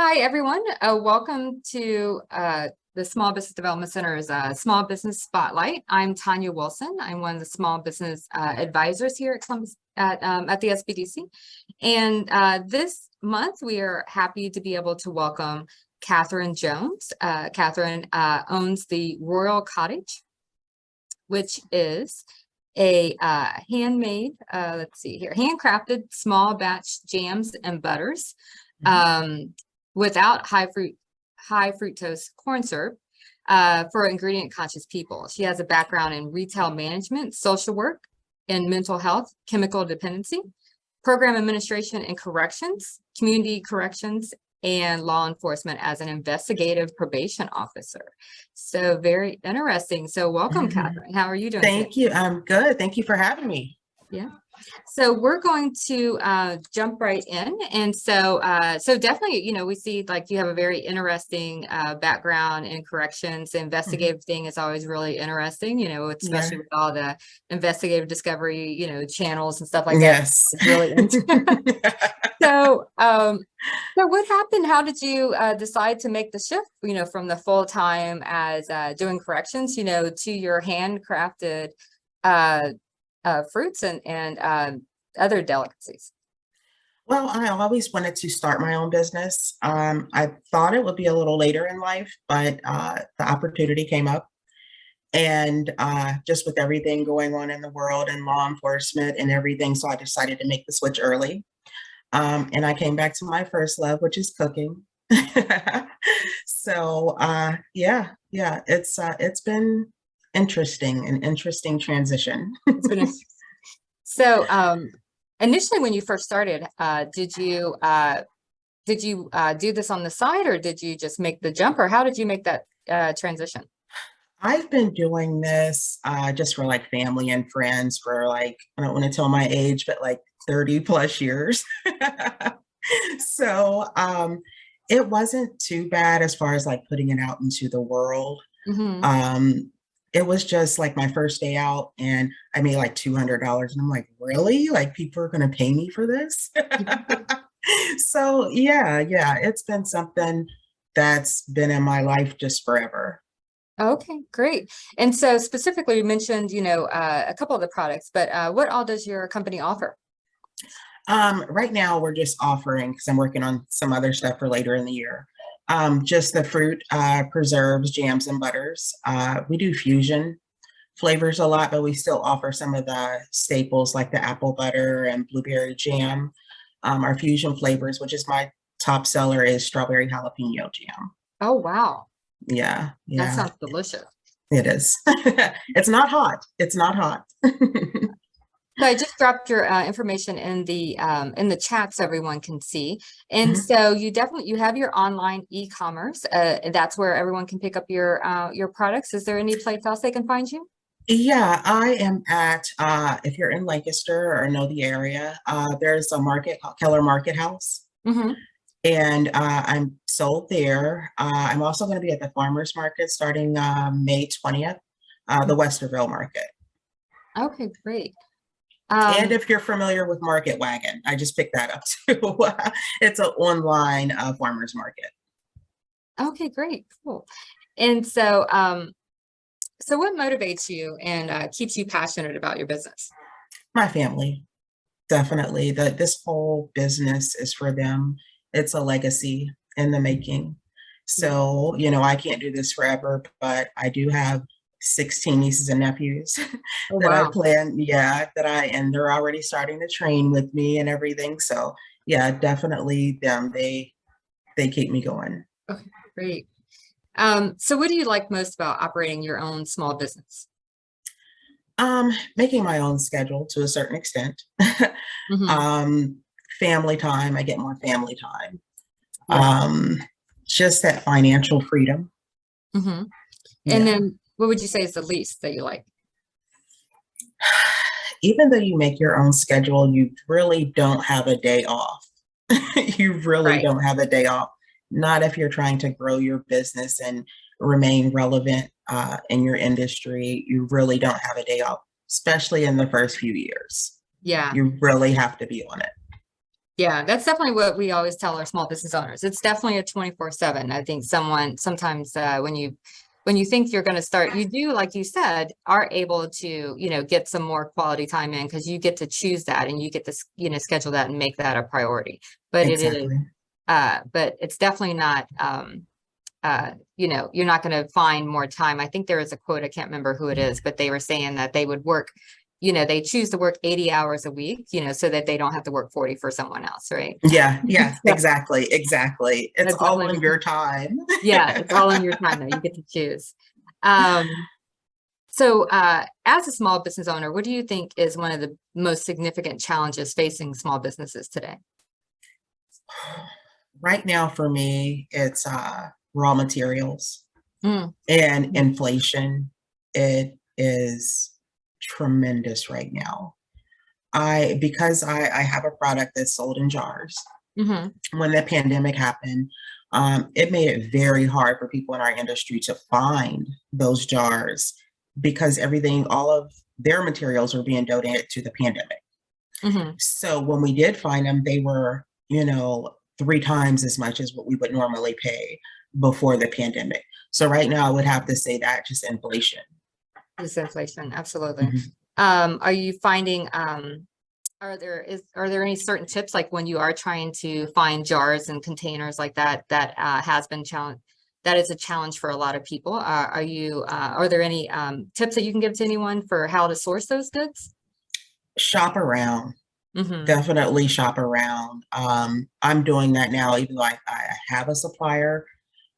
Hi, everyone. Welcome to the Small Business Development Center's Small Business Spotlight. I'm Tonya Wilson. I'm one of the small business advisors here at the SBDC. And this month, we are happy to be able to welcome Katherine Jones. Katherine owns the Royal Cottage, which is a handmade, let's see here, handcrafted small batch jams and butters. Without high fructose corn syrup for ingredient conscious people. She has a background in retail management, social work, and mental health, chemical dependency, program administration and corrections, community corrections, and law enforcement as an investigative probation officer. So very interesting. So welcome, Katherine. How are you doing Thank today? you. I'm good. Thank you for having me. Yeah. So we're going to jump right in. And so definitely, we see like you have a very interesting background in corrections. The investigative thing is always really interesting, especially with all the investigative discovery, channels and stuff like that. Yes. It's really interesting. So what happened? How did you decide to make the shift, from the full time as doing corrections, to your handcrafted fruits and other delicacies? Well, I always wanted to start my own business. I thought it would be a little later in life, but the opportunity came up. And just with everything going on in the world and law enforcement and everything, so I decided to make the switch early. And I came back to my first love, which is cooking. So it's been an interesting transition. So initially when you first started, did you do this on the side, or did you just make the jump, or how did you make that transition? I've been doing this just for like family and friends for like, I don't want to tell my age, but like 30 plus years. So it wasn't too bad as far as like putting it out into the world. It was just like my first day out and I made like $200. And I'm like, really? Like people are going to pay me for this? So yeah, it's been something that's been in my life just forever. Okay, great. And so specifically you mentioned, a couple of the products, but what all does your company offer? Right now we're just offering, because I'm working on some other stuff for later in the year. Just the fruit preserves, jams, and butters. We do fusion flavors a lot, but we still offer some of the staples like the apple butter and blueberry jam. Our fusion flavors, which is my top seller, is strawberry jalapeno jam. Oh, wow. Yeah. That sounds delicious. It is. It's not hot. It's not hot. So I just dropped your information in the chat so everyone can see. And so you have your online e-commerce. That's where everyone can pick up your products. Is there any place else they can find you? Yeah, I am at, if you're in Lancaster or know the area, there's a market called Keller Market House. And I'm sold there. I'm also going to be at the farmers market starting May 20th, the Westerville market. Okay, great. And if you're familiar with Market Wagon, I just picked that up too. It's an online farmers market. Okay, great, cool. And so, so what motivates you and keeps you passionate about your business? My family, definitely. This whole business is for them. It's a legacy in the making. So, I can't do this forever, but I do have 16 nieces and nephews that I plan, and they're already starting to train with me and everything. So yeah, definitely them. They keep me going. Okay, great. So what do you like most about operating your own small business? Making my own schedule to a certain extent. Family time, I get more family time. Just that financial freedom. And then what would you say is the least that you like? Even though you make your own schedule, you really don't have a day off. You really don't have a day off. Not if you're trying to grow your business and remain relevant in your industry. You really don't have a day off, especially in the first few years. Yeah. You really have to be on it. Yeah, that's definitely what we always tell our small business owners. It's definitely a 24/7. I think sometimes when you think you're going to start, you do, like you said, are able to, get some more quality time in because you get to choose that and you get to, schedule that and make that a priority. But it is, Exactly. but it's definitely not, you're not going to find more time. I think there is a quote, I can't remember who it is, but they were saying that they would work, they choose to work 80 hours a week, so that they don't have to work 40 for someone else, right? Yeah, yeah, So exactly, exactly. It's that all definitely, in your time. yeah, it's all in your time though. You get to choose. Um, so as a small business owner, what do you think is one of the most significant challenges facing small businesses today? Right now for me, it's raw materials Mm, and mm, inflation. It is tremendous right now. Because I have a product that's sold in jars. mhm. When the pandemic happened, it made it very hard for people in our industry to find those jars because all of their materials were being donated to the pandemic. Mhm. So when we did find them, they were, 3 times as much as what we would normally pay before the pandemic. So right now, I would have to say that just inflation. This inflation, absolutely. Mhm. Are you finding, are there any certain tips, like when you are trying to find jars and containers like that, has been challenge, that is a challenge for a lot of people. Are there any, tips that you can give to anyone for how to source those goods? Shop around. Mm-hmm. Definitely shop around. I'm doing that now, even though I have a supplier.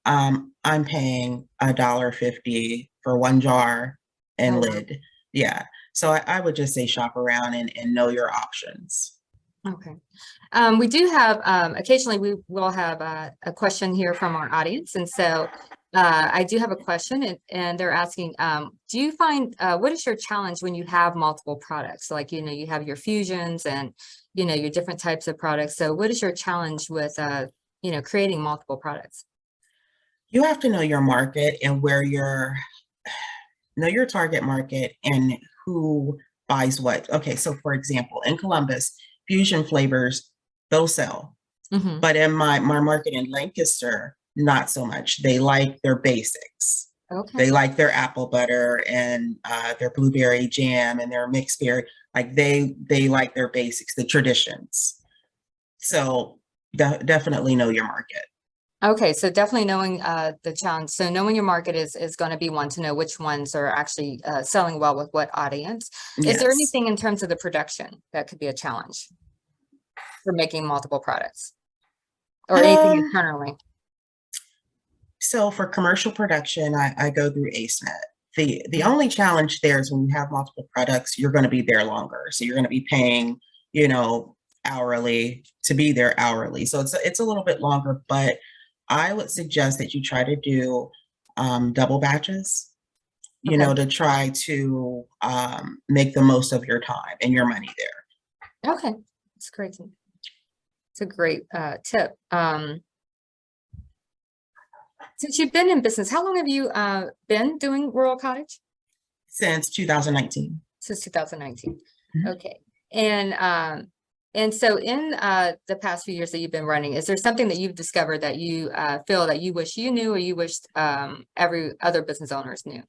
I'm paying $1.50 for one jar Oh, and wow. lid. Yeah. So I would just say shop around and know your options. Okay. We do have, occasionally we will have a question here from our audience. And so I do have a question and they're asking, do you find, what is your challenge when you have multiple products? Like, you have your fusions and, your different types of products. So what is your challenge with, creating multiple products? You have to know your market and know your target market and who buys what. Okay, so for example, in Columbus, fusion flavors, they'll sell. Mm-hmm. But in my market in Lancaster, not so much. They like their basics. Okay. They like their apple butter and their blueberry jam and their mixed berry. Like they like their basics, the traditions. So definitely know your market. Okay, so definitely knowing the challenge. So knowing your market is going to be one to know which ones are actually selling well with what audience. Is there Yes. anything in terms of the production that could be a challenge for making multiple products or anything Um, internally? so for commercial production, I go through AceNet. The Mhm. only challenge there is when you have multiple products, you're going to be there longer. So you're going to be paying, you know, hourly to be there hourly. So it's a little bit longer, but I would suggest that you try to do double batches, Okay. to try to make the most of your time and your money there. Okay. That's great. It's a great tip. Since you've been in business, how long have you been doing Rural Cottage? Since 2019. Since 2019. Mhm. Okay. And so in the past few years that you've been running, is there something that you've discovered that you feel that you wish you knew or you wished every other business owners knew?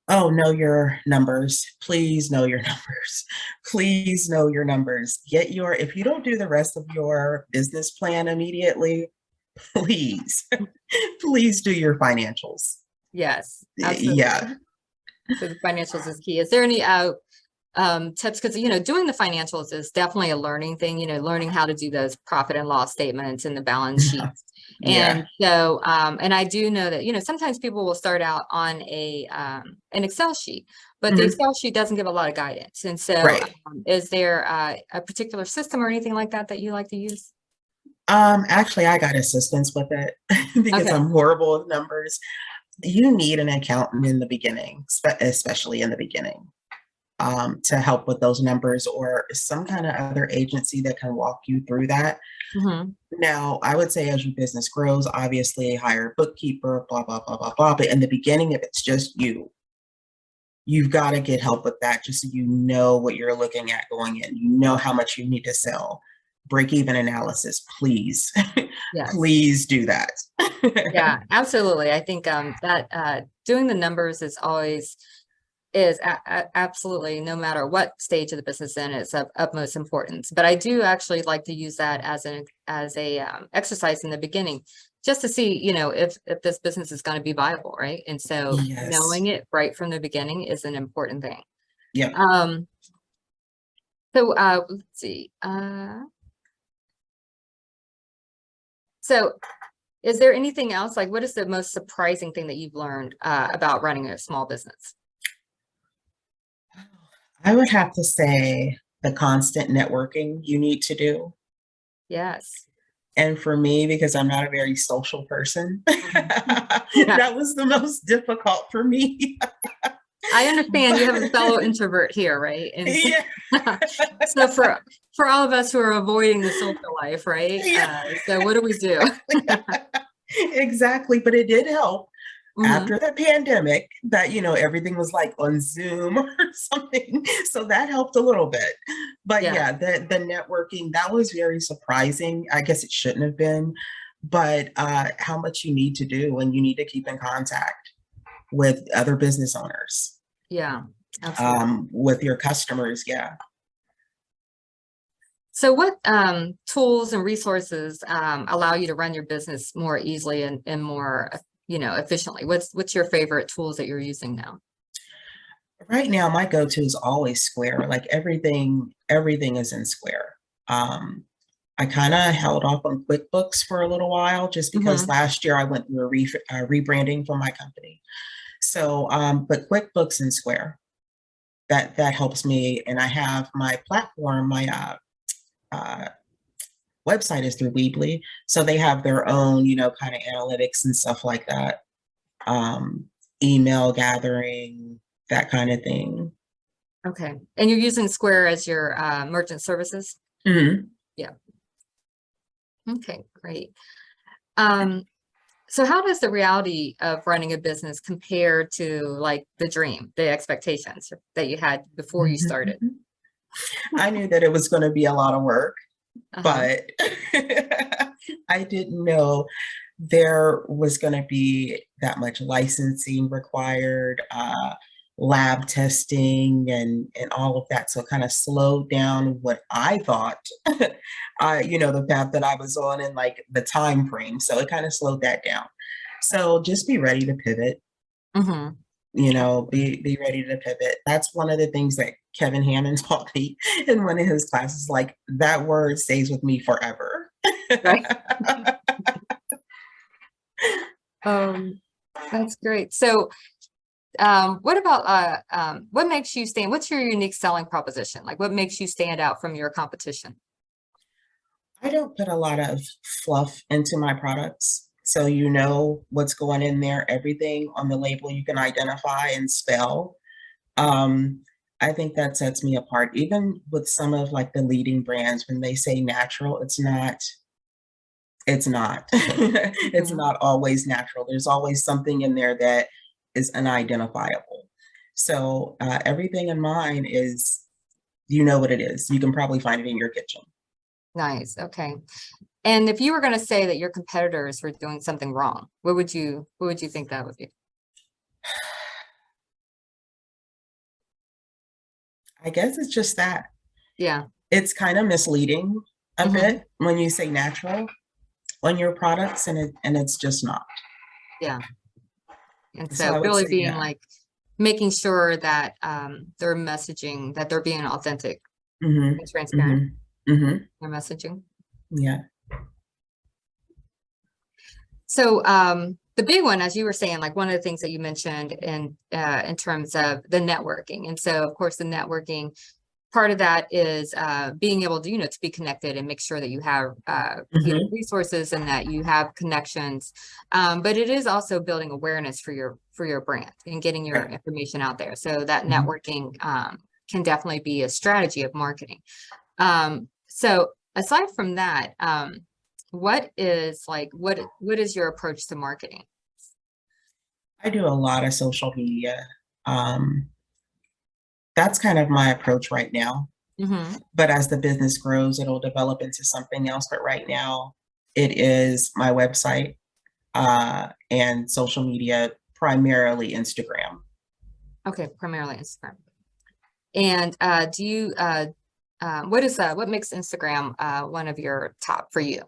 Oh, know your numbers. Please know your numbers. Please know your numbers. If you don't do the rest of your business plan immediately, please, please do your financials. Yes, Yeah. absolutely. So the financials is key. Is there any tips? Because doing the financials is definitely a learning thing, learning how to do those profit and loss statements and the balance sheets. Yeah. And so and I do know that sometimes people will start out on an Excel sheet, but the Mhm. Excel sheet doesn't give a lot of guidance. And so Right. is there a particular system or anything like that that you like to use? Actually, I got assistance with it because Okay. I'm horrible with numbers. You need an accountant in the beginning, especially in the beginning, to help with those numbers or some kind of other agency that can walk you through that. Hmm. Now, I would say as your business grows, obviously hire a bookkeeper, blah, blah, blah, blah, blah. But in the beginning, if it's just you've got to get help with that just so you know what you're looking at going in. You know how much you need to sell. break-even analysis, please. Yes. Please do that. Yeah, absolutely. I think that doing the numbers is always absolutely, no matter what stage of the business in, it's of utmost importance. But I do actually like to use that as a exercise in the beginning, just to see, you know, if this business is going to be viable, right? And so Yes. knowing it right from the beginning is an important thing. Yeah. So let's see. So is there anything else? Like, what is the most surprising thing that you've learned about running a small business? I would have to say the constant networking you need to do. Yes. And for me, because I'm not a very social person, Yeah. that was the most difficult for me. I understand you have a fellow introvert here, right? And Yeah. so for all of us who are avoiding the social life, right? Yeah. So what do we do? Exactly. But it did help Mhm. after the pandemic that, you know, everything was like on Zoom or something. So that helped a little bit. But Yeah. yeah, the networking, that was very surprising. I guess it shouldn't have been, but how much you need to do and you need to keep in contact with other business owners, Yeah, absolutely. with your customers. Yeah. So what tools and resources allow you to run your business more easily and more, you know, efficiently? What's your favorite tools that you're using now? Right now, my go-to is always Square. Like everything is in Square. Um, I kind of held off on QuickBooks for a little while just because Hmm. last year I went through a rebranding for my company. So, but QuickBooks and Square, that helps me. And I have my platform, my uh, website is through Weebly, so they have their own, you know, kind of analytics and stuff like that, um, email gathering, that kind of thing. Okay. And you're using Square as your merchant services? Mhm. Yeah. Okay, great. Um, so how does the reality of running a business compare to like the dream, the expectations that you had before you started? Mhm. I knew that it was going to be a lot of work, Uh-huh. but I didn't know there was going to be that much licensing required, lab testing, and all of that. So it kind of slowed down what I thought, you know, the path that I was on and like the time frame. So it kind of slowed that down. So just be ready to pivot. Hmm. You know, be ready to pivot. That's one of the things that Kevin Hammond taught me in one of his classes. Like that word stays with me forever. Right. That's great. So what about what makes you stand? What's your unique selling proposition? Like what makes you stand out from your competition? I don't put a lot of fluff into my products. So you know what's going in there, everything on the label you can identify and spell. Um, I think that sets me apart. Even with some of like the leading brands, when they say natural, it's not. It's Mhm. not always natural. There's always something in there that is unidentifiable. So everything in mine is, you know what it is. You can probably find it in your kitchen. Nice. Okay. And if you were going to say that your competitors were doing something wrong, what would you think that would be? I guess it's just that. Yeah. It's kind of misleading a Hmm. bit when you say natural on your products, and it's just not. Yeah. And So I so would really say, being yeah. like making sure that they're messaging, that they're being authentic Mhm. and transparent Mhm. Mhm. in their messaging. Yeah. So the big one, as you were saying, like one of the things that you mentioned in terms of the networking. And so of course the networking part of that is being able to, you know, to be connected and make sure that you have, you know, Mhm. resources and that you have connections. But it is also building awareness for your brand and getting your Right. information out there. So that Mhm. networking can definitely be a strategy of marketing. So aside from that, what is your approach to marketing? I do a lot of social media. Um, that's kind of my approach right now. Mm-hmm. But as the business grows, it'll develop into something else. But right now, it is my website and social media, primarily Instagram. Okay, primarily Instagram. And do you what makes Instagram one of your top for you?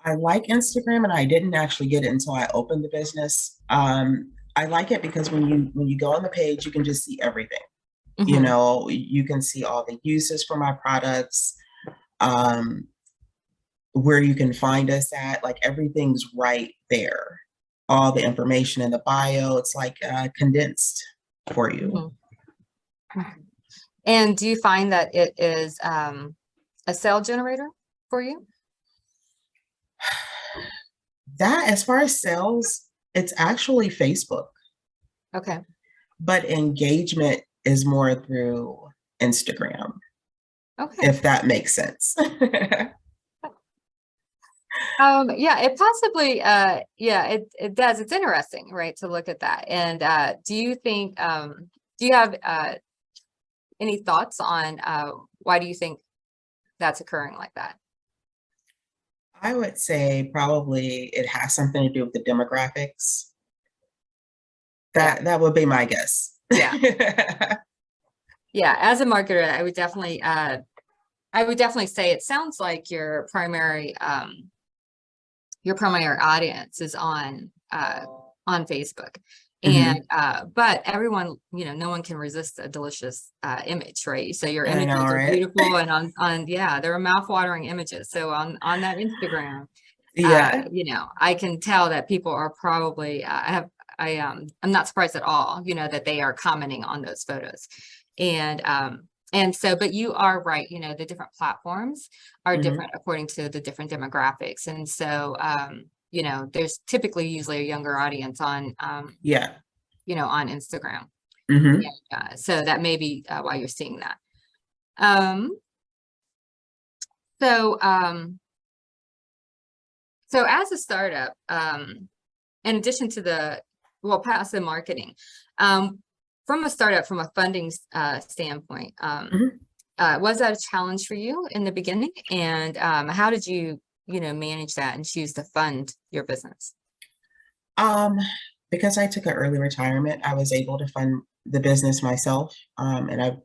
I like Instagram, and I didn't actually get it until I opened the business. I like it because when you go on the page, you can just see everything. You Mm-hmm. know, you can see all the uses for my products, um, where you can find us at, like everything's right there. All the information in the bio, it's like condensed for you. Mm-hmm. And do you find that it is a sale generator for you? That, as far as sales, it's actually Facebook, Okay. but engagement is more through Instagram, Okay. if that makes sense. Yeah, it possibly yeah, it does. It's interesting, right, to look at that. And do you think do you have any thoughts on why do you think that's occurring like that? I would say probably it has something to do with the demographics. Yeah. That would be my guess. Yeah. Yeah, as a marketer, I would definitely say it sounds like your primary audience is on Facebook. And Mhm. but everyone, no one can resist a delicious image, right? So your I know, images are right? beautiful, and on yeah, they're mouth-watering images. So on that Instagram, Yeah. I can tell that people are probably I'm not surprised at all, that they are commenting on those photos. And so, but you are right, the different platforms are Mhm. different according to the different demographics. And so, there's typically usually a younger audience Yeah. on Instagram. Mhm. Yeah, so that may be why you're seeing that. Um, so, so as a startup, in addition to passive marketing, from a startup, from a funding standpoint, Mhm. was that a challenge for you in the beginning? And how did you, manage that and choose to fund your business? Um, because I took an early retirement, I was able to fund the business myself, and I've,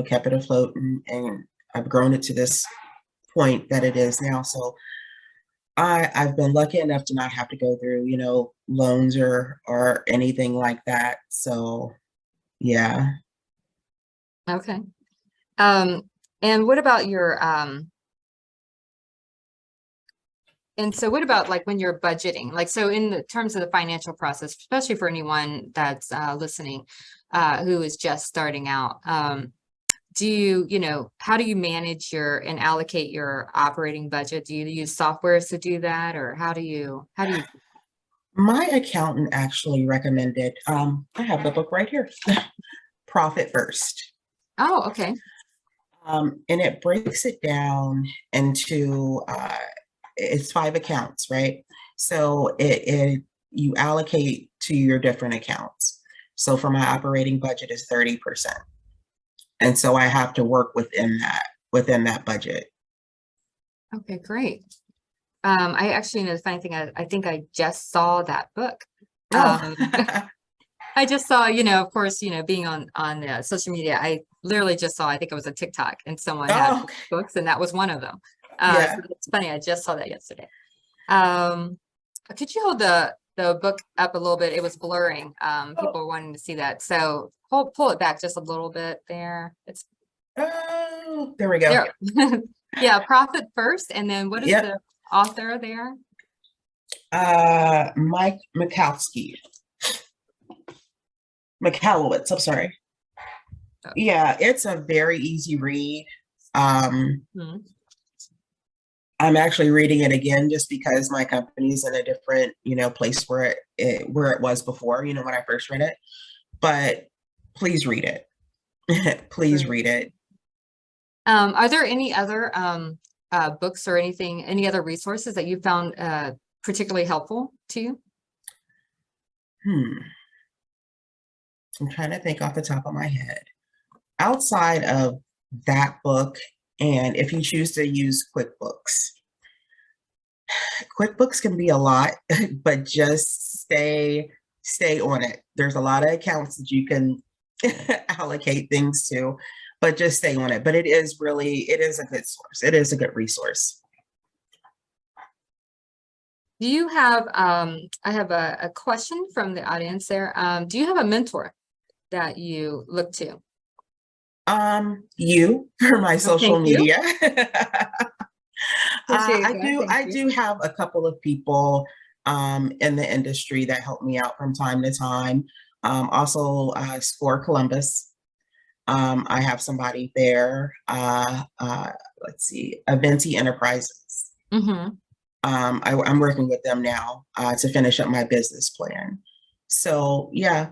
kept it afloat, and I've grown it to this point that it is now. So I've been lucky enough to not have to go through, loans or anything like that. So yeah. Okay. Um, and what about and so what about like when you're budgeting? Like, so in the terms of the financial process, especially for anyone that's listening, who is just starting out, do how do you manage and allocate your operating budget? Do you use softwares to do that, or how do you? My accountant actually recommended, I have the book right here, Profit First. Oh, okay. And it breaks it down into it's 5 accounts, right? So it you allocate to your different accounts. So for my operating budget is 30%. And so I have to work within that budget. Okay, great. I actually, the funny thing, I think I just saw that book. Oh, I just saw, of course, being on social media, I literally just saw, I think it was a TikTok, and someone had oh, okay. books, and that was one of them. So Yeah. it's funny, I just saw that yesterday. Um, could you hold the book up a little bit? It was blurring. Oh, People were wanting to see that. So pull it back just a little bit there. It's oh, there we go. there. Yeah, Profit First, and then what is Yep. the author there? Mike Michalowicz, I'm sorry. Oh, Yeah, it's a very easy read. hmm. I'm actually reading it again just because my company's in a different, place where it was before, when I first read it. But please read it. Please Great. read it. Are there any other books or any other resources that you found particularly helpful to you? Hmm. I'm trying to think off the top of my head. Outside of that book. And if you choose to use QuickBooks can be a lot, but just stay on it. There's a lot of accounts that you can allocate things to, but just stay on it. But it is a good source. It is a good resource. Do you have, I have a question from the audience there. Do you have a mentor that you look to? You for my social thank you. media. Appreciate that. Thank I you. do have a couple of people in the industry that help me out from time to time. Also, Score Columbus. I have somebody there. Let's see, Aventi Enterprises. Mm-hmm. I'm working with them now to finish up my business plan. So yeah,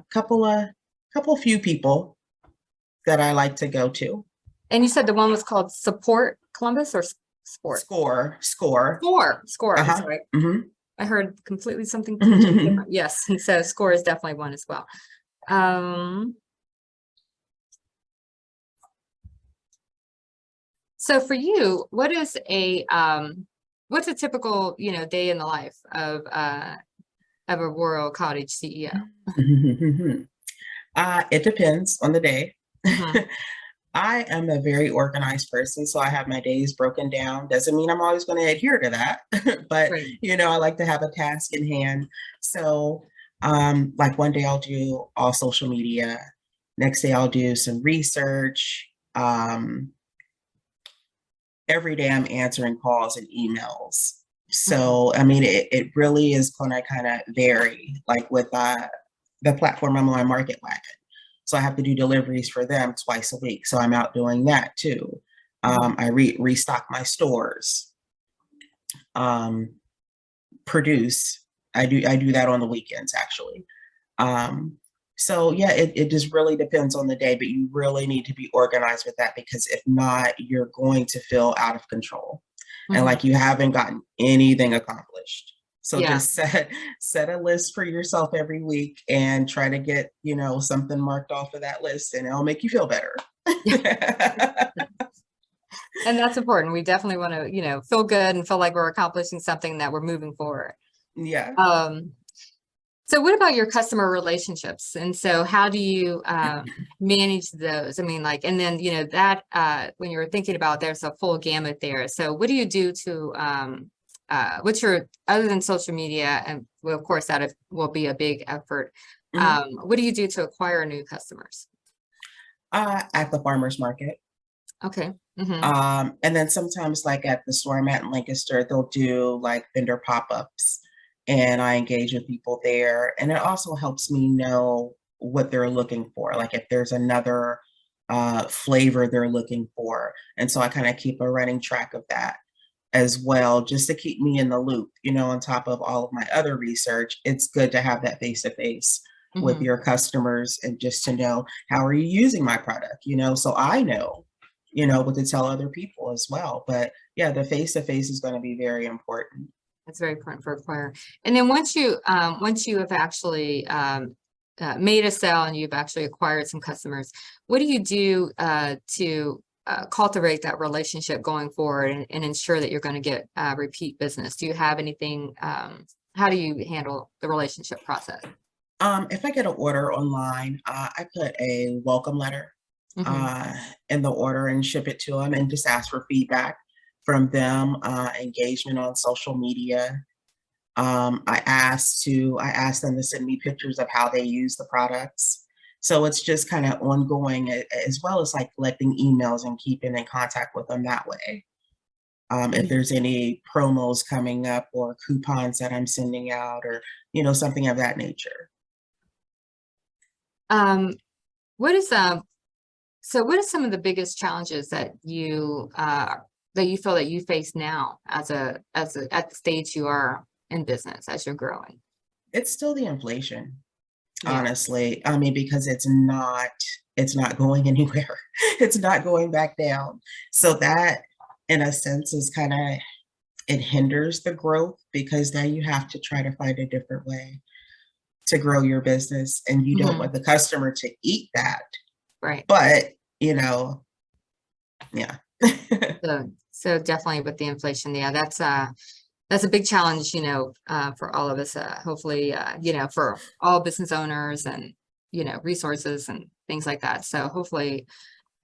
few people that I like to go to. And you said the one was called Support Columbus or Sport? Score. Score. I'm Uh-huh. sorry. Mm-hmm. I heard completely something different. Yes, and so Score is definitely one as well. So for you, what's a typical, day in the life of a rural cottage CEO? It depends on the day. Mm-hmm. I am a very organized person, so I have my days broken down. Doesn't mean I'm always going to adhere to that, but Right. I like to have a task in hand. So, like one day I'll do all social media. Next day I'll do some research. Every day I'm answering calls and emails. So, I mean, it really is going to kind of vary, like with the platform I'm on, Market Wagon. So I have to do deliveries for them twice a week. So I'm out doing that too. I restock my stores, produce. I do that on the weekends actually. So yeah, it just really depends on the day, but you really need to be organized with that because if not, you're going to feel out of control and like you haven't gotten anything accomplished. So just set a list for yourself every week and try to get, something marked off of that list and it'll make you feel better. And that's important. We definitely want to, feel good and feel like we're accomplishing something, that we're moving forward. Yeah. So what about your customer relationships? And so how do you manage those? I mean, and then, that when you were thinking about, there's a full gamut there. So what do you do to, other than social media, and well, of course, will be a big effort. What do you do to acquire new customers? At the farmer's market. Okay. And then sometimes like at the store I'm at in Lancaster, they'll do like vendor pop-ups and I engage with people there. And it also helps me know what they're looking for. Like if there's another flavor they're looking for. And so I kind of keep a running track of that as well, just to keep me in the loop, on top of all of my other research. It's good to have that face-to-face with your customers and just to know, how are you using my product? So I know, what to tell other people as well. But yeah, the face-to-face is going to be very important. That's very important for acquire. And then once you have actually made a sale and you've actually acquired some customers, what do you do to cultivate that relationship going forward and ensure that you're going to get repeat business? Do you have anything? How do you handle the relationship process? If I get an order online, I put a welcome letter in the order and ship it to them and just ask for feedback from them, engagement on social media. I asked them to send me pictures of how they use the products. So it's just kind of ongoing, as well as like collecting emails and keeping in contact with them that way. If there's any promos coming up or coupons that I'm sending out or, something of that nature. What is some of the biggest challenges that you feel that you face now at the stage you are in business as you're growing? It's still the inflation, honestly. I mean, because it's not going anywhere. It's not going back down. So that, in a sense, is kind of, it hinders the growth because now you have to try to find a different way to grow your business, and you don't want the customer to eat that. Right. But, Yeah. So definitely with the inflation, yeah, that's a big challenge, for all of us, hopefully, for all business owners and, resources and things like that. So hopefully,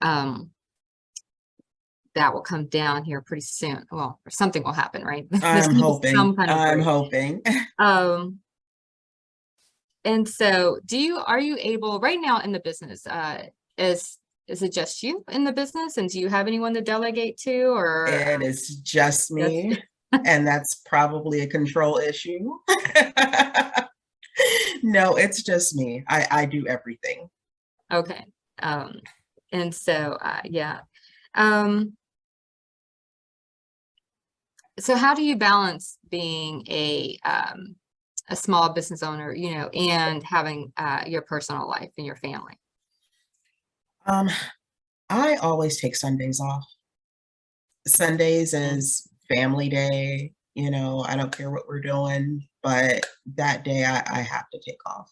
um, that will come down here pretty soon. Well, or something will happen, right? There's I'm gonna be some hoping. kind of I'm break. hoping. Um, and so are you able right now in the business, is it just you in the business? And do you have anyone to delegate to or It is just that's me, and that's probably a control issue. No, it's just me. I do everything. okay. And so, yeah. Um, so how do you balance being a small business owner, and having your personal life and your family? Um, I always take Sundays off. Sundays Mm. is family day, I don't care what we're doing, but that day I have to take off.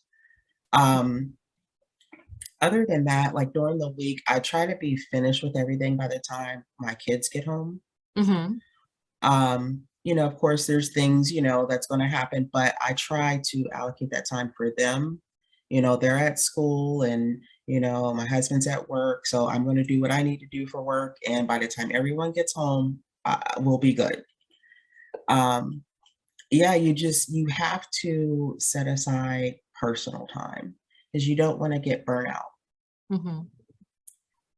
Um, Other than that, like during the week, I try to be finished with everything by the time my kids get home. Mm-hmm. Of course, there's things, that's going to happen, but I try to allocate that time for them. They're at school and, my husband's at work. So I'm going to do what I need to do for work. And by the time everyone gets home, we'll be good. Um, yeah, you have to set aside personal time because you don't want to get burnt out Mm-hmm.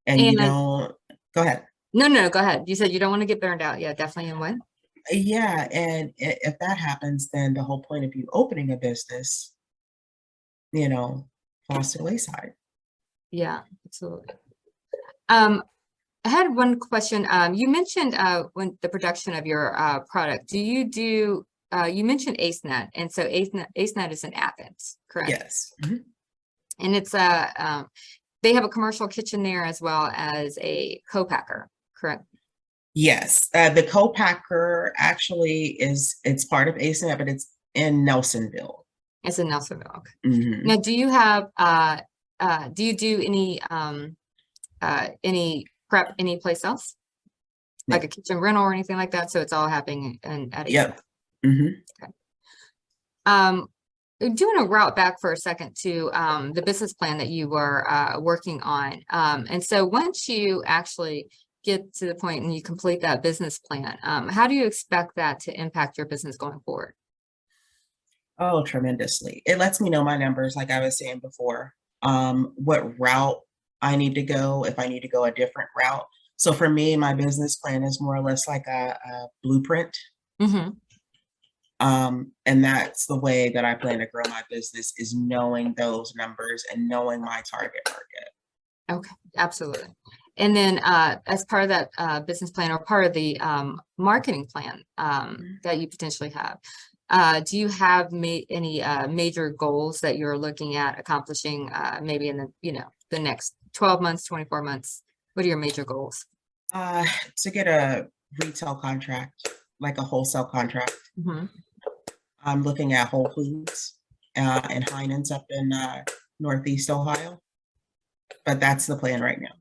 and you And don't, go ahead. no, no, go ahead. You said you don't want to get burned out. Yeah, definitely. And when? Yeah, and if that happens, then the whole point of you opening a business, you know, falls to the wayside. Yeah, absolutely. Um, I had one question. You mentioned when the production of your product. You mentioned AceNet, and so AceNet is in Athens, correct? Yes. Mhm. And it's they have a commercial kitchen there as well as a co-packer, correct? Yes. The co-packer actually it's part of ASAP, but it's in Nelsonville. It's in Nelsonville. Okay. Now, Mhm. do you do any prep any place else? Like Yeah. a kitchen rental or anything like that? So it's all happening at AceNet. Yep. Mhm. Okay. Um, doing a route back for a second to the business plan that you were working on. And so once you actually get to the point and you complete that business plan, how do you expect that to impact your business going forward? Oh, tremendously. It lets me know my numbers, like I was saying before, what route I need to go, if I need to go a different route. So for me, my business plan is more or less like a blueprint. Mm-hmm. And that's the way that I plan to grow my business is knowing those numbers and knowing my target market. Okay, absolutely. And then as part of that business plan or part of the marketing plan that you potentially have, do you have any major goals that you're looking at accomplishing maybe in the next 12 months, 24 months? What are your major goals? Uh, to get a retail contract, like a wholesale contract, Hmm. I'm looking at Whole Foods and Heinen's up in Northeast Ohio, but that's the plan right now.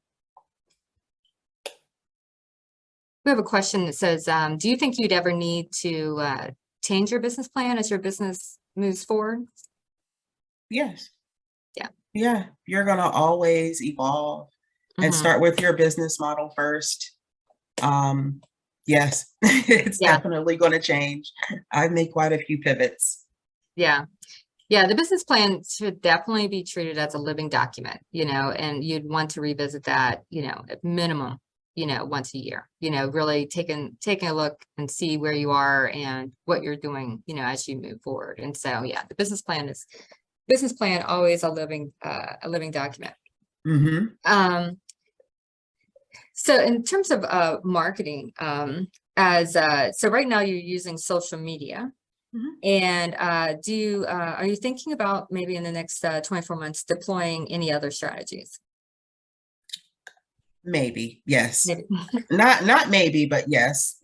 We have a question that says, do you think you'd ever need to change your business plan as your business moves forward? Yes. Yeah. Yeah. You're going to always evolve and Hmm. start with your business model first. Um, yes, it's Yeah. definitely going to change. I've made quite a few pivots. Yeah. Yeah, the business plan should definitely be treated as a living document, and you'd want to revisit that, at minimum, once a year, really taking a look and see where you are and what you're doing, as you move forward. And so, yeah, the business plan always a living document. Hmm. So in terms of marketing, so right now you're using social media. Hmm. And are you thinking about maybe in the next 24 months deploying any other strategies? Maybe, yes. Maybe. Not maybe, but yes.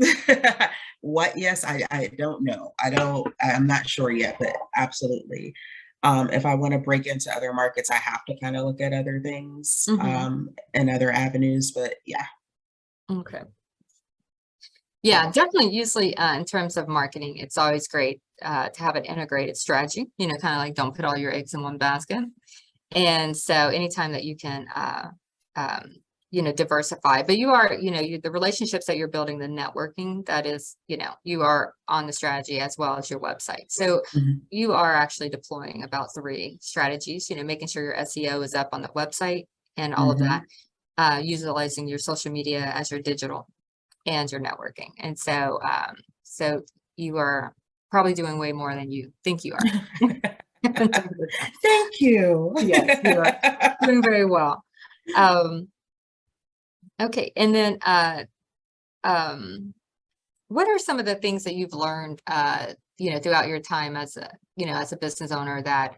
What? Yes, I don't know. I'm not sure yet, but absolutely. If I want to break into other markets, I have to kind of look at other things Hmm. and other avenues. But yeah. Okay. Yeah, definitely. Usually, in terms of marketing, it's always great to have an integrated strategy, kind of like don't put all your eggs in one basket. And so anytime that you can, diversify, but you are, the relationships that you're building, the networking, that is, you are on the strategy as well as your website. So Mhm. you are actually deploying about 3 strategies, making sure your SEO is up on the website and all of that, Mhm. utilizing your social media as your digital and your networking. And so you are probably doing way more than you think you are. Thank you. Yes, you are doing very well. Um, okay. And then, what are some of the things that you've learned, throughout your time as a business owner that,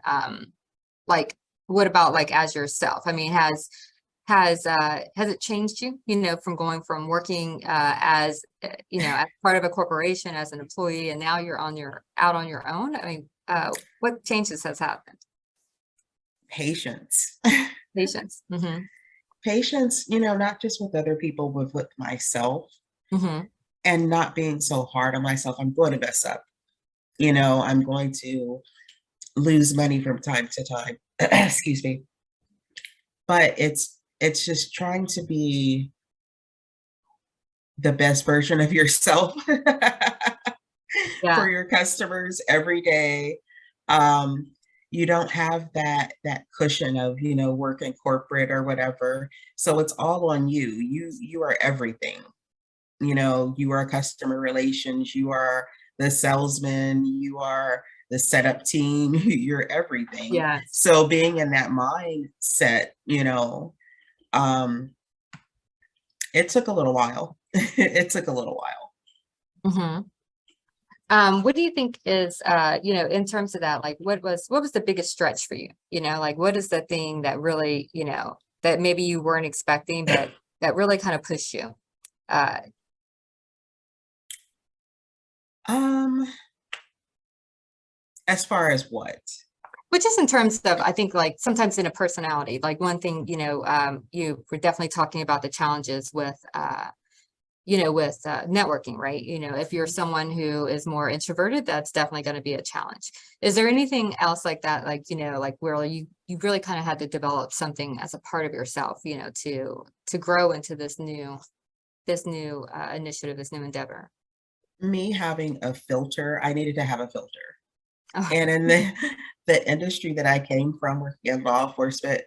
like, what about like as yourself? I mean, has it changed you, from going from working, as part of a corporation as an employee, and now you're out on your own? I mean, what changes has happened? Patience. Patience. Mm-hmm. Patience, not just with other people, but with myself, Mm-hmm. and not being so hard on myself. I'm going to mess up. I'm going to lose money from time to time. Excuse me. But it's just trying to be the best version of yourself Yeah. for your customers every day. Um, you don't have that cushion of, working corporate or whatever. So it's all on you. You are everything. You are customer relations, you are the salesman, you are the setup team, you're everything. Yes. So being in that mindset, um, it took a little while. It took a little while. Mm-hmm. What do you think is, in terms of that, like, what was the biggest stretch for you? Like, what is the thing that really, that maybe you weren't expecting, but that really kind of pushed you? Uh, Um, as far as what? which is in terms of, I think, like sometimes in a personality, like one thing, you were definitely talking about the challenges with networking, right? If you're someone who is more introverted, that's definitely going to be a challenge. Is there anything else like that, like, like where you really kind of had to develop something as a part of yourself, to grow into this new initiative, this new endeavor? Me having a filter, I needed to have a filter. Oh, And in the industry that I came from, working in law enforcement,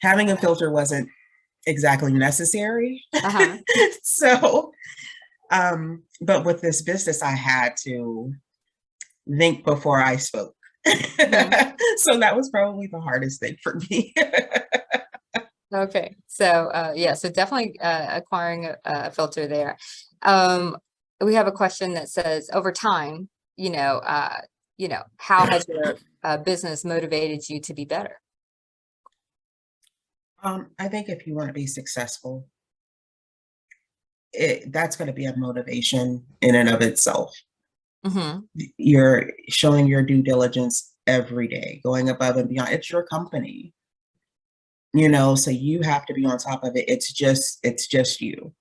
having a filter wasn't exactly necessary. uh-huh. So, but with this business, I had to think before I spoke. Mhm. So that was probably the hardest thing for me. Okay. So, yeah, so definitely acquiring a filter there. Um, we have a question that says, over time, how has your business motivated you to be better? I think if you want to be successful, that's going to be a motivation in and of itself. Mm-hmm. You're showing your due diligence every day, going above and beyond. It's your company, so you have to be on top of it. It's just you.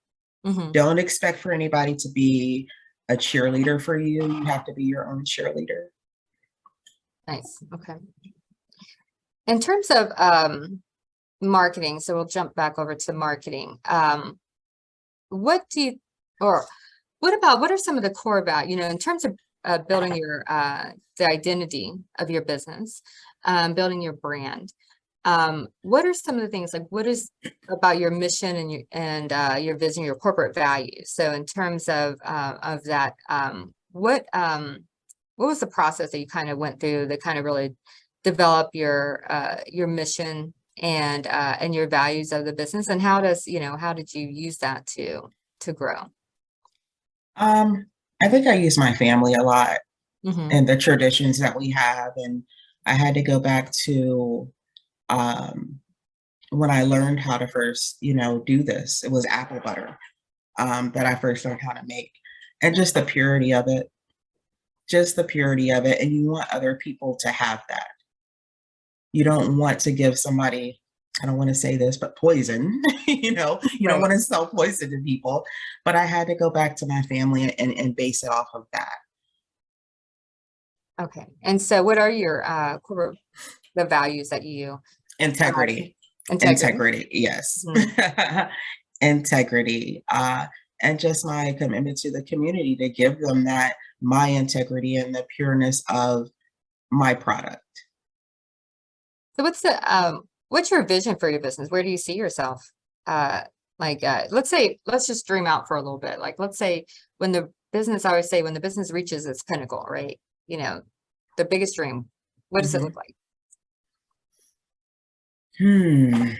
Mm-hmm. Don't expect for anybody to be a cheerleader for you. You have to be your own cheerleader. Nice. Okay. In terms of marketing, so we'll jump back over to marketing. What do you, or what are some of the core about, in terms of building the identity of your business, building your brand? What are some of the things, like what is about your mission and your vision, your corporate values? So in terms of that, what was the process that you kind of went through that kind of really develop your mission and your values of the business, and how did you use that to grow? Um, I think I use my family a lot Mm-hmm. and the traditions that we have. And I had to go back to um, when I learned how to first, do this. It was apple butter that I first learned how to make. And just the purity of it, just the purity of it. And you want other people to have that. You don't want to give somebody I don't want to say this, but poison, you know, you don't Right. want to sell poison to people, but I had to go back to my family and base it off of that. Okay. And so what are your the values that you Integrity, integrity? integrity, yes. Mhm. Integrity, and just my commitment to the community to give them that, my integrity and the pureness of my product. So what's your vision for your business? Where do you see yourself? Let's just dream out for a little bit. Like, let's say when the business, I always say when the business reaches its pinnacle, right? You know, the biggest dream, what does it Mhm. look like? Hmm.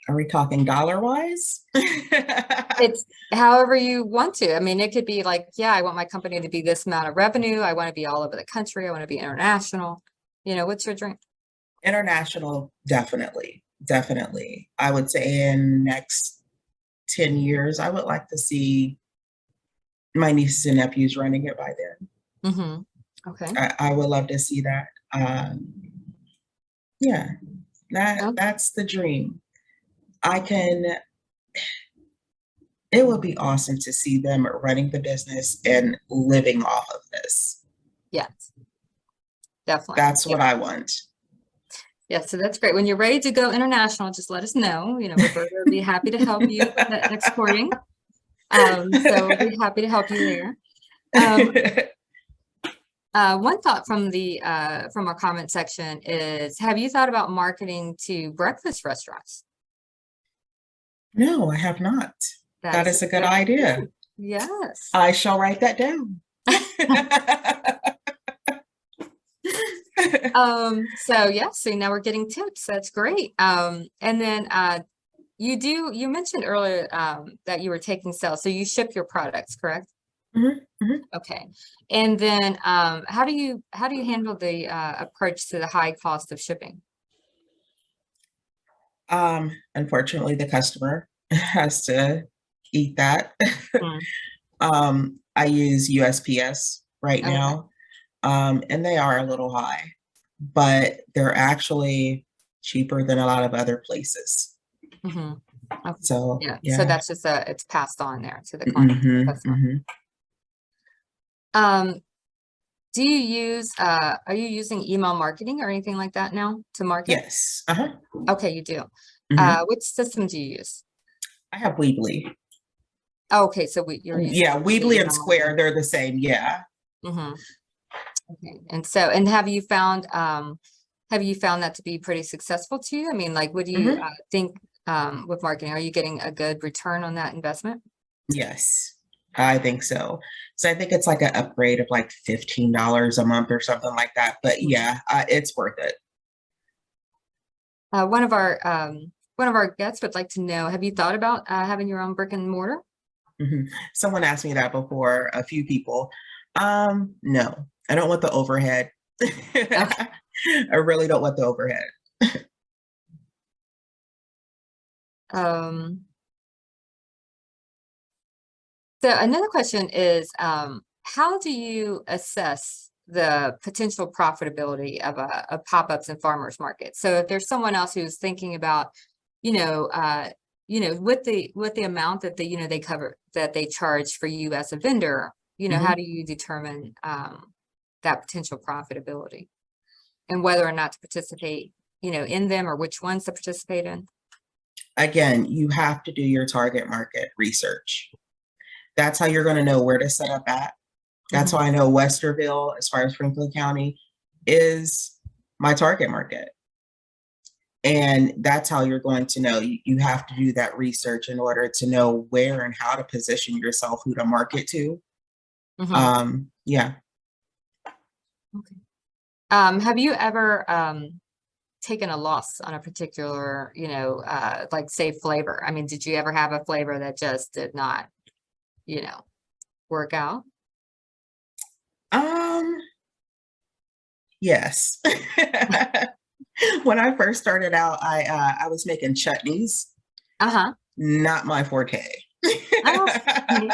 Are we talking dollar wise? It's however you want to. I mean, it could be like, yeah, I want my company to be this amount of revenue. I want to be all over the country. I want to be international. You know, what's your dream? International, definitely, definitely. I would say in next 10 years, I would like to see my nieces and nephews running it by then. Mm-hmm. Okay. I would love to see that. Yeah, Okay. that's the dream. I can, it would be awesome to see them running the business and living off of this. Yes, definitely. That's Yeah. what I want. Yeah, so that's great. When you're ready to go international, just let us know. You know, Roberta would be happy to help you with that exporting. So we'll be happy to help you there. One thought from our comment section is, have you thought about marketing to breakfast restaurants? No, I have not. That is a good idea. Yes. I shall write that down. So yeah, so now we're getting tips. That's great. And then you mentioned earlier that you were taking sales. So you ship your products, correct? Mhm, mhm. Okay. And then how do you handle the approach to the high cost of shipping? Unfortunately, the customer has to eat that. Mm, I use USPS right okay. now, and they are a little high, but they're actually cheaper than a lot of other places. Hmm. Okay. So, Yeah. So yeah. that's just it's passed on there to the client, Mhm, customer. mhm. Um, do you use are you using email marketing or anything like that now to market? Yes. Uh-huh. Okay, you do. Mhm. Which system do you use? I have Weebly. Oh, okay, so you're using Yeah, the Weebly and email Square, marketing. they're the same. Yeah. Hmm. Okay, and so have you found that to be pretty successful to you? I mean, like, what do you Mhm. think with marketing? Are you getting a good return on that investment? Yes, I think so. So I think it's like an upgrade of like $15 a month or something like that. But Mhm. yeah, it's worth it. One of our guests would like to know, have you thought about having your own brick and mortar? Mhm. Someone asked me that before, a few people. No, I don't want the overhead. Okay. I really don't want the overhead. Um, so another question is, how do you assess the potential profitability of pop-ups and farmers markets? So if there's someone else who's thinking about, you know, uh, with the amount that they cover that they charge for you as a vendor, how Mhm. do you determine that potential profitability and whether or not to participate, in them or which ones to participate in? Again, you have to do your target market research. That's how you're going to know where to set up at. That's Mhm. why I know Westerville, as far as Franklin County, is my target market. And that's how you're going to know. You have to do that research in order to know where and how to position yourself, who to market to. Mhm. Yeah. Okay. Have you ever taken a loss on a particular, like say flavor? I mean, did you ever have a flavor that just did not, you know, work out? Um, yes. When I first started out, I was making chutneys, Uh-huh. not my forte. Oh, mhm.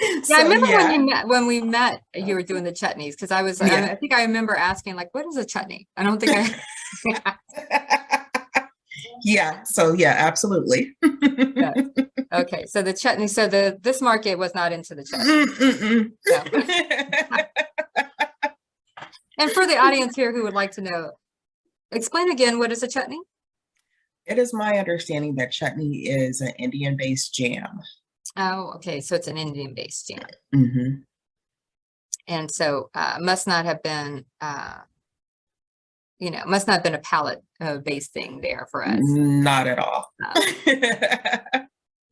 Yeah, I So remember yeah, when we met, you were doing the chutneys because yeah. I think I remember asking like, what is a chutney? I don't think I Yeah. So yeah, absolutely. Yes. Okay, so the chutney, so this market was not into the chutney. Mm-mm. No. And for the audience here who would like to know, explain again, what is a chutney? It is my understanding that chutney is an Indian-based jam. Oh, okay, so it's an Indian-based jam. Hmm. And so must not have been, must not have been a palate based thing there for us. Not at all.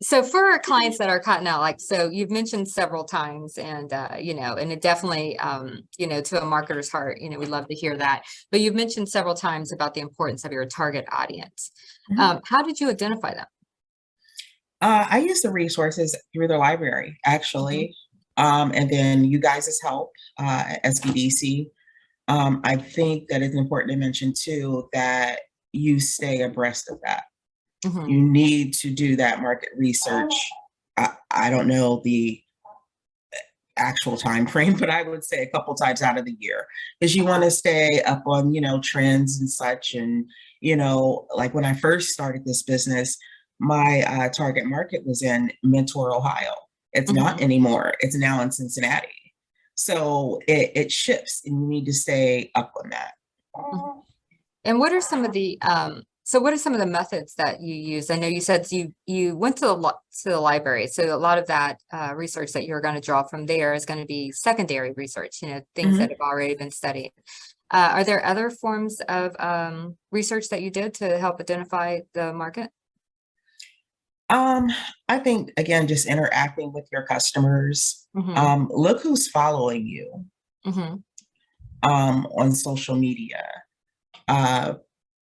So for our clients that are cutting out, like, so you've mentioned several times and, and it definitely, to a marketer's heart, we love to hear that. But you've mentioned several times about the importance of your target audience. Mhm. How did you identify them? I use the resources through the library, actually. And then you guys' help at SBDC. I think that it's important to mention too that you stay abreast of that. Mhm. You need to do that market research. I don't know the actual time frame, but I would say a couple times out of the year, because you want to stay up on, trends and such. And, like when I first started this business, my target market was in Mentor, Ohio. It's not Mhm. anymore. It's now in Cincinnati. So it shifts and you need to stay up on that. Mhm. And what are some of the so what are some of the methods that you use? I know you said you went to the library, so a lot of that research that you're going to draw from there is going to be secondary research, things that Mhm. have already been studied. Are there other forms of research that you did to help identify the market? Um, I think again, just interacting with your customers. Mm-hmm. Look who's following you Mm-hmm. on social media. Uh,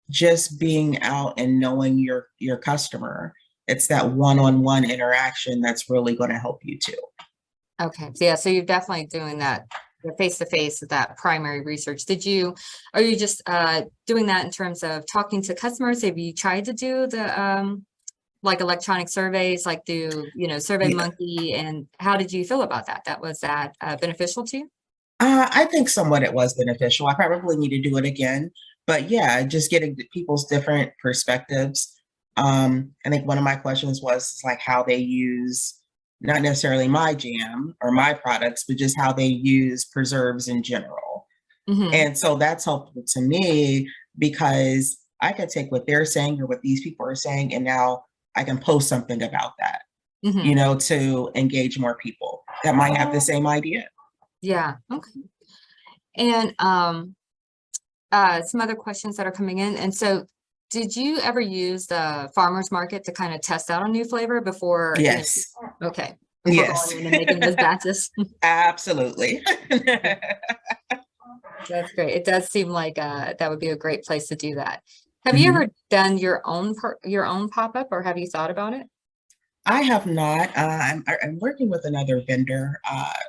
just being out and knowing your customer. It's that one-on-one interaction that's really going to help you too. Okay, so yeah, so you're definitely doing that face-to-face, that primary research. Are you just doing that in terms of talking to customers? Have you tried to do the like electronic surveys, like do, Survey Yeah. Monkey, and how did you feel about that? Was that beneficial to you? I think somewhat it was beneficial. I probably need to do it again, but yeah, just getting people's different perspectives. I think one of my questions was like how they use not necessarily my jam or my products, but just how they use preserves in general. Mm-hmm. And so that's helpful to me because I can take what they're saying or what these people are saying, and now I can post something about that, Mm-hmm. to engage more people that might have the same idea. Yeah. Okay. And some other questions that are coming in. And so did you ever use the farmer's market to kind of test out a new flavor before, Yes. okay, before Yes. going in and making those batches? Absolutely. That's great. It does seem like that would be a great place to do that. Have you Mhm. ever done your own pop-up, or have you thought about it? I have not. I'm working with another vendor,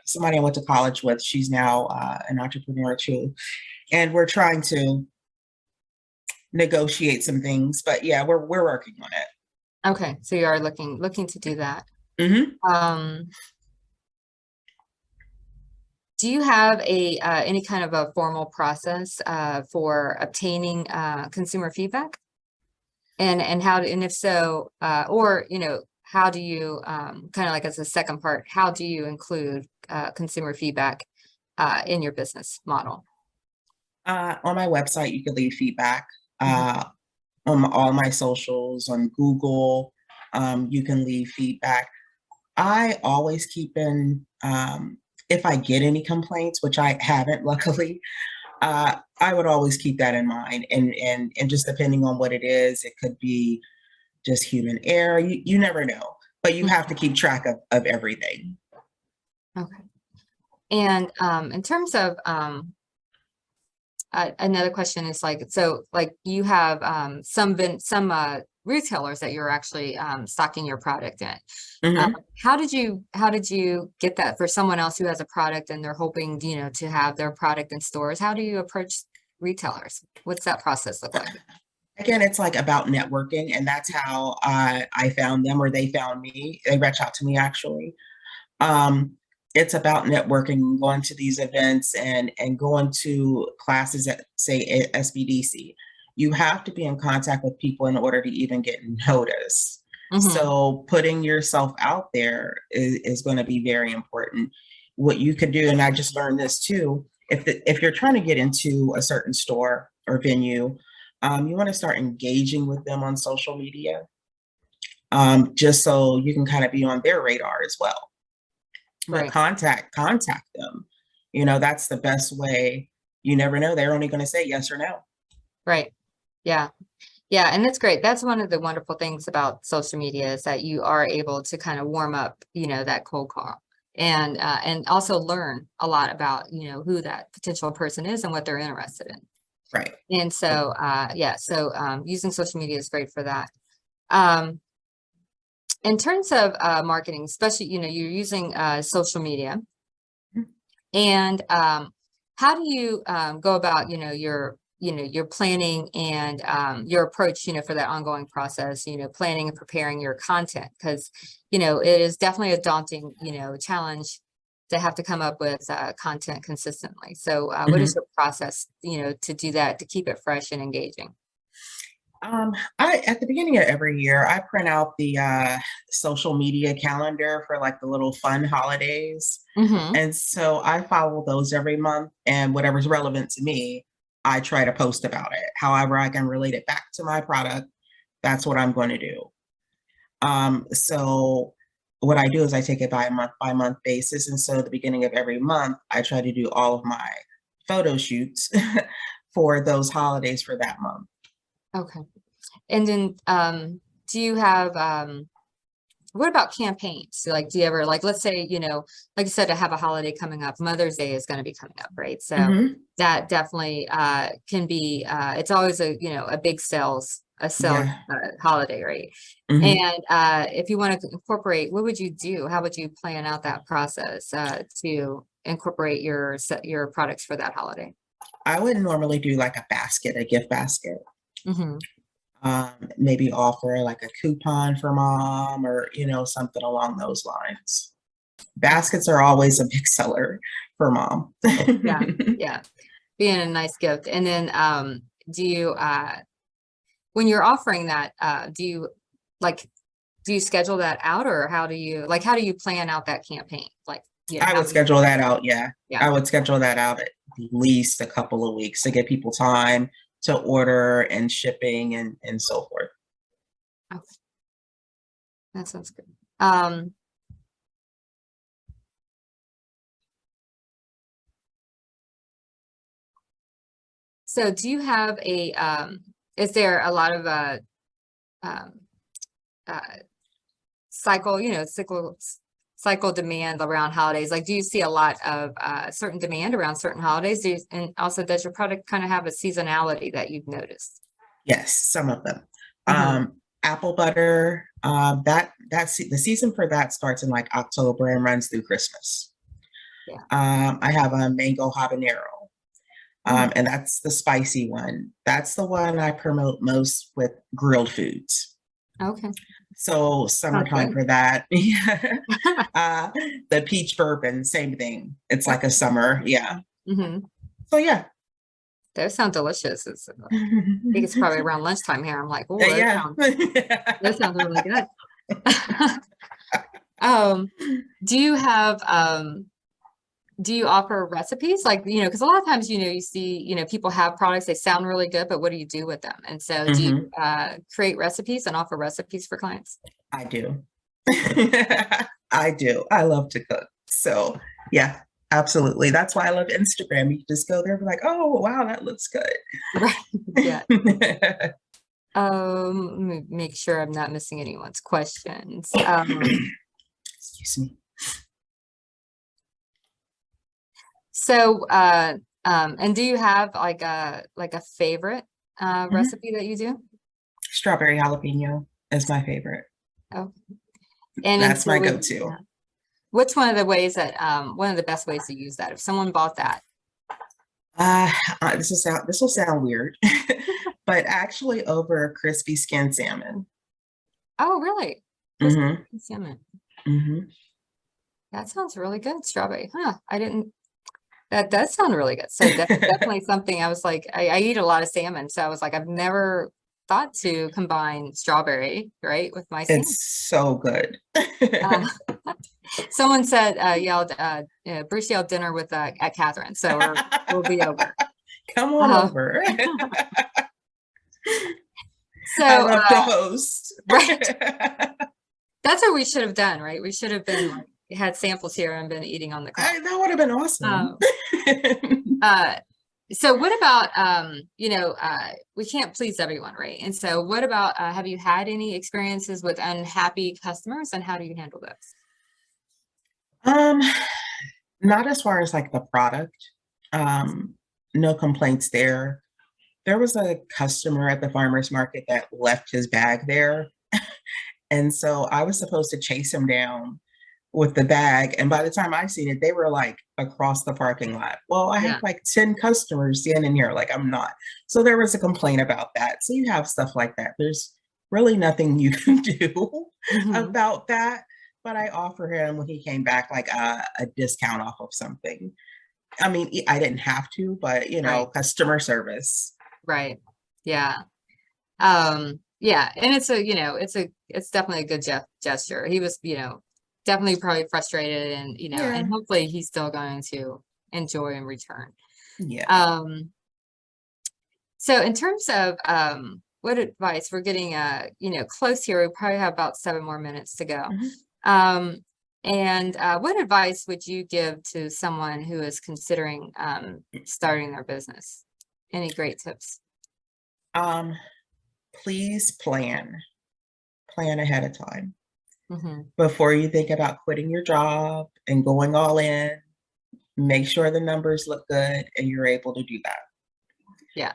somebody I went to college with. She's now an entrepreneur too, and we're trying to negotiate some things. But yeah, we're working on it. Okay, so you are looking to do that. Hmm. Um, do you have any kind of a formal process for obtaining consumer feedback? And if so, or how do you kind of like as a second part, how do you include consumer feedback in your business model? On my website, you can leave feedback. Mhm. On all my socials, on Google, you can leave feedback. I always keep in, if I get any complaints, which I haven't, luckily, I would always keep that in mind. And just depending on what it is, it could be just human error. You never know, but you have to keep track of everything. Okay. And in terms of another question is like, so like you have some retailers that you're actually stocking your product in. Hmm. How did you get that for someone else who has a product and they're hoping, to have their product in stores? How do you approach retailers? What's that process look like? Again, it's like about networking, and that's how I found them, or they found me. They reached out to me actually. Um, it's about networking, going to these events and going to classes at say SBDC you have to be in contact with people in order to even get noticed. Mhm. So putting yourself out there is going to be very important. What you could do, and I just learned this too, if you're trying to get into a certain store or venue, you want to start engaging with them on social media, just so you can kind of be on their radar as well. But Right. contact them. You know, that's the best way. You never know. They're only going to say yes or no. Right. Yeah. Yeah, and that's great. That's one of the wonderful things about social media is that you are able to kind of warm up, that cold call and also learn a lot about, who that potential person is and what they're interested in. Right. And so, yeah, so using social media is great for that. Um, in terms of marketing, especially, you're using social media, and how do you go about, your planning and your approach, for that ongoing process, planning and preparing your content? Because, it is definitely a daunting, challenge to have to come up with content consistently. So what is Mhm. your process, to do that, to keep it fresh and engaging? I at the beginning of every year, I print out the social media calendar for like the little fun holidays. Mm-hmm. And so I follow those every month, and whatever's relevant to me, I try to post about it. However, I can relate it back to my product. That's what I'm going to do. So what I do is I take it by month basis. And so at the beginning of every month, I try to do all of my photo shoots for those holidays for that month. Okay. And then do you have what about campaigns? So, like, do you ever, like, let's say, like you said, to have a holiday coming up, Mother's Day is going to be coming up, right? So Hmm. that definitely can be, it's always a big sales Yeah. holiday, right? Hmm. And if you want to incorporate, what would you do? How would you plan out that process to incorporate your products for that holiday? I would normally do like a gift basket. Mm-hmm. Maybe offer like a coupon for mom or, something along those lines. Okay. Baskets are always a big seller for mom. Yeah. Yeah. Being a nice gift. And then do you when you're offering that, like do you schedule that out, or how do you plan out that campaign? Like, I how would many? schedule that out. Yeah. Yeah. I would schedule that out at least a couple of weeks to give people time to order and shipping and so forth. Okay, that sounds good. Um, so do you have is there a lot of um uh cycle demand around holidays? Like, do you see a lot of certain demand around certain holidays? And also, does your product kind of have a seasonality that you've noticed? Yes, some of them. Hmm. Apple butter, the season for that starts in like October and runs through Christmas. Yeah. I have a mango habanero, Mm. and that's the spicy one. That's the one I promote most with grilled foods. Okay. So Sounds summertime good. for that. uh, the peach bourbon, same thing. It's like a Okay. summer, yeah. Hmm. So yeah. Those sound delicious. I think it's probably around lunchtime here. I'm like, oh, Yeah. that sounds really good. Um, do you have do you offer recipes? Like, because a lot of times, you see, people have products, they sound really good, but what do you do with them? And so do you Hmm. create recipes and offer recipes for clients? I do. I do. I love to cook. So yeah, absolutely. That's why I love Instagram. You can just go there and be like, oh wow, that looks Right. Yeah. good. Let me make sure I'm not missing anyone's questions. Excuse me. So, and do you have like a favorite Mhm. recipe that you do? Strawberry jalapeno is my favorite. Oh, and That's so my go-to. what's one of the best ways to use that? If someone bought that. Uh, this will sound weird, but actually over crispy skin salmon. Oh, really? Crispy Hmm. salmon. Hmm. That sounds really good. Strawberry. Huh. I didn't. That does sound really good. So definitely something I was like, I eat a lot of salmon. So I was like, I've never thought to combine strawberry, right, with my salmon. It's so good. Uh, someone said, Bruce yelled dinner with at Catherine. So we'll be over. Come on Uh, over. I so love to host. right. That's what we should have done, right? We should have been like had samples here and been eating on the call. That would have been awesome. Uh, so what about, we can't please everyone, right? And so what about, have you had any experiences with unhappy customers and how do you handle those? Not as far as like the product. No complaints there. There was a customer at the farmer's market that left his bag there. And so I was supposed to chase him down with the bag. And by the time I seen it, they were like across the parking lot. Well, I have like 10 customers standing here, like I'm not. So there was a complaint about that. So you have stuff like that. There's really nothing you can do about that. But I offered him when he came back, like a discount off of something. I mean, I didn't have to, but customer service. Right. Yeah. Yeah. And it's definitely a good gesture. He was, definitely probably frustrated and, and hopefully he's still going to enjoy and return. Yeah. So in terms of, what advice we're getting, close here, we probably have about 7 more minutes to go. And what advice would you give to someone who is considering starting their business? Any great tips? Please plan ahead of time. Before you think about quitting your job and going all in, make sure the numbers look good and you're able to do that. Yeah.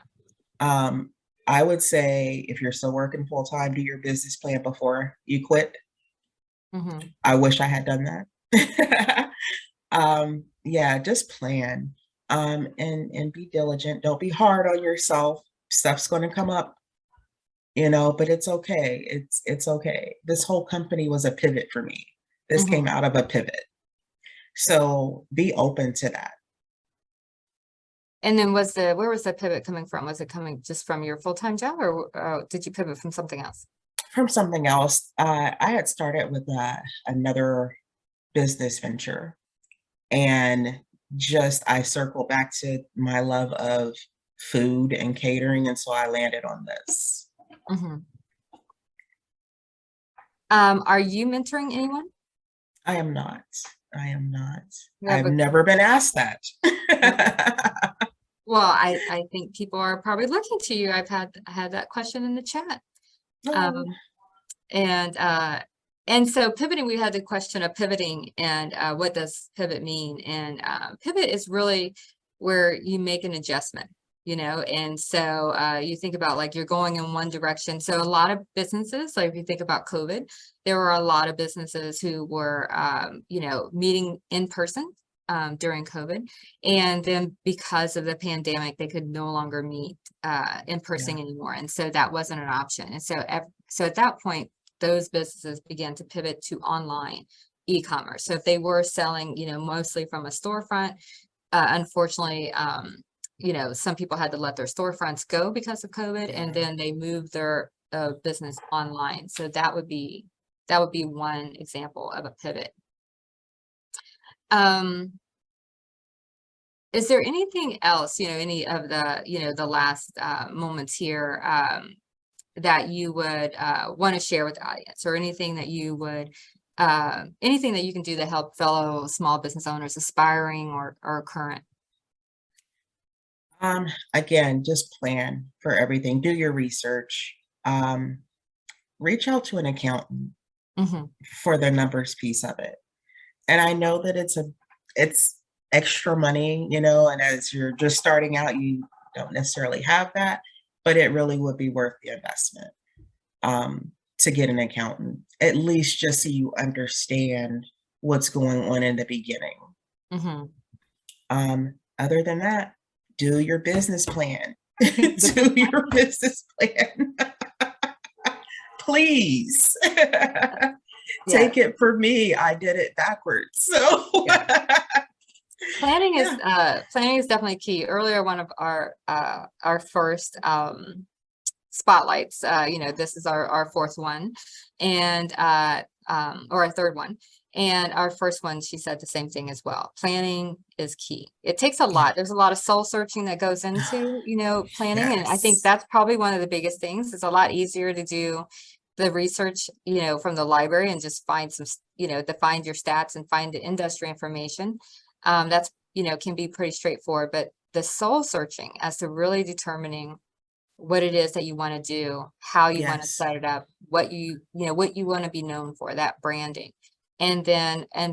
I would say if you're still working full time, do your business plan before you quit. I wish I had done that. Yeah, just plan and be diligent. Don't be hard on yourself. Stuff's going to come up, but it's okay. It's okay. This whole company was a pivot for me. This came out of a pivot. So be open to that. And then where was the pivot coming from? Was it coming just from your full-time job or did you pivot from something else? From something else. I had started with another business venture and I circled back to my love of food and catering. And so I landed on this. Are you mentoring anyone? I am not. I've never been asked that. Well, I think people are probably looking to you. I had that question in the chat. And so pivoting, we had the question of pivoting and what does pivot mean? And pivot is really where you make an adjustment, and so you think about like you're going in one direction. So a lot of businesses, like if you think about COVID, there were a lot of businesses who were, meeting in person during COVID. And then because of the pandemic, they could no longer meet in person anymore. And so that wasn't an option. And so at that point, those businesses began to pivot to online e-commerce. So if they were selling, mostly from a storefront, unfortunately, some people had to let their storefronts go because of COVID, and then they moved their business online. So that would be one example of a pivot. Is there anything else, any of the, the last moments here that you would want to share with the audience, or anything that you would, anything that you can do to help fellow small business owners, aspiring or current? Again, just plan for everything. Do your research. Reach out to an accountant for the numbers piece of it. And I know that it's extra money, and as you're just starting out, you don't necessarily have that, but it really would be worth the investment to get an accountant, at least just so you understand what's going on in the beginning. Other than that, do your business plan. Do your business plan. Please. Take it for me. I did it backwards. So Planning is Yeah. planning is definitely key. Earlier, one of our first spotlights, this is our fourth one, and or our third one. And our first one, she said the same thing as well. Planning is key. It takes a Yeah. lot. There's a lot of soul searching that goes into, planning. And I think Yes. that's probably one of the biggest things. It's a lot easier to do the research, from the library and just find some, to find your stats and find the industry information. That's, can be pretty straightforward, but the soul searching as to really determining what it is that you want to do, how you want to Yes. set it up, what what you want to be known for, that branding. And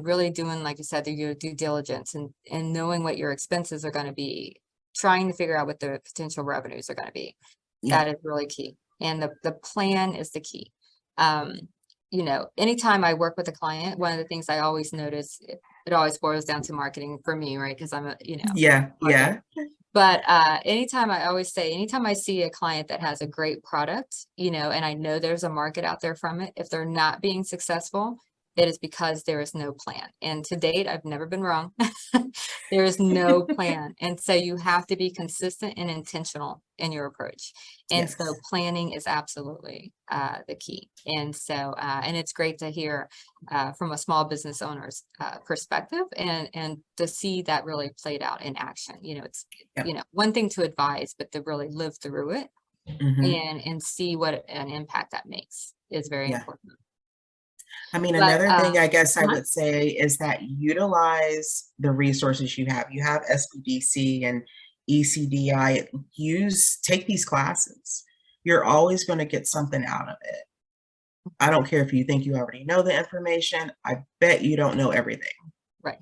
really doing, like you said, your due diligence and knowing what your expenses are going to be, trying to figure out what the potential revenues are going to be. Yeah. That is really key. And the plan is the key. Anytime I work with a client, one of the things I always notice, it always boils down to marketing for me, right? Because I'm a, Yeah. marketer. Yeah. But anytime I see a client that has a great product, and I know there's a market out there from it, if they're not being successful, it is because there is no plan. And to date, I've never been wrong. There is no plan. And so you have to be consistent and intentional in your approach. And so Yes. planning is absolutely the key. And so, and it's great to hear from a small business owner's perspective and to see that really played out in action. It's, Yep. one thing to advise, but to really live through it Hmm. and see what an impact that makes is very Yeah. important. I mean, But another thing I guess I uh-huh. would say is that utilize the resources you have. You have SBDC and ECDI. Take these classes. You're always going to get something out of it. I don't care if you think you already know the information. I bet you don't know everything. Right.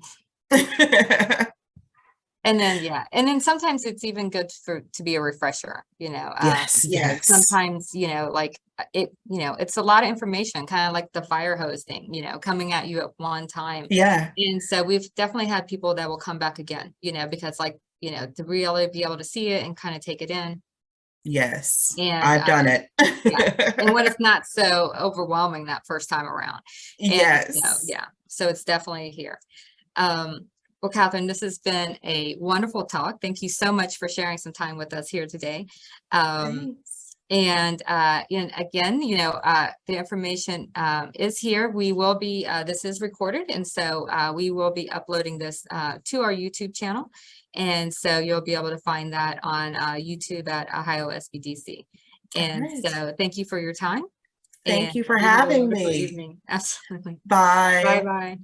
And then, and then sometimes it's even good to be a refresher, Yes, yes. sometimes, it's a lot of information, kind of like the fire hose thing, coming at you at one time. Yeah. And so we've definitely had people that will come back again, because to really be able to see it and kind of take it in. Yes. And I've done it. yeah. And when it's not so overwhelming that first time around. And Yes. so it's definitely here. Well, Catherine, this has been a wonderful talk. Thank you so much for sharing some time with us here today. Thanks. And again, the information is here. We will be, this is recorded, and so we will be uploading this to our YouTube channel. And so you'll be able to find that on YouTube at Ohio SBDC. All And right. so thank you for your time. Thank And you for you have a having wonderful me. evening. Absolutely. Bye. Bye-bye.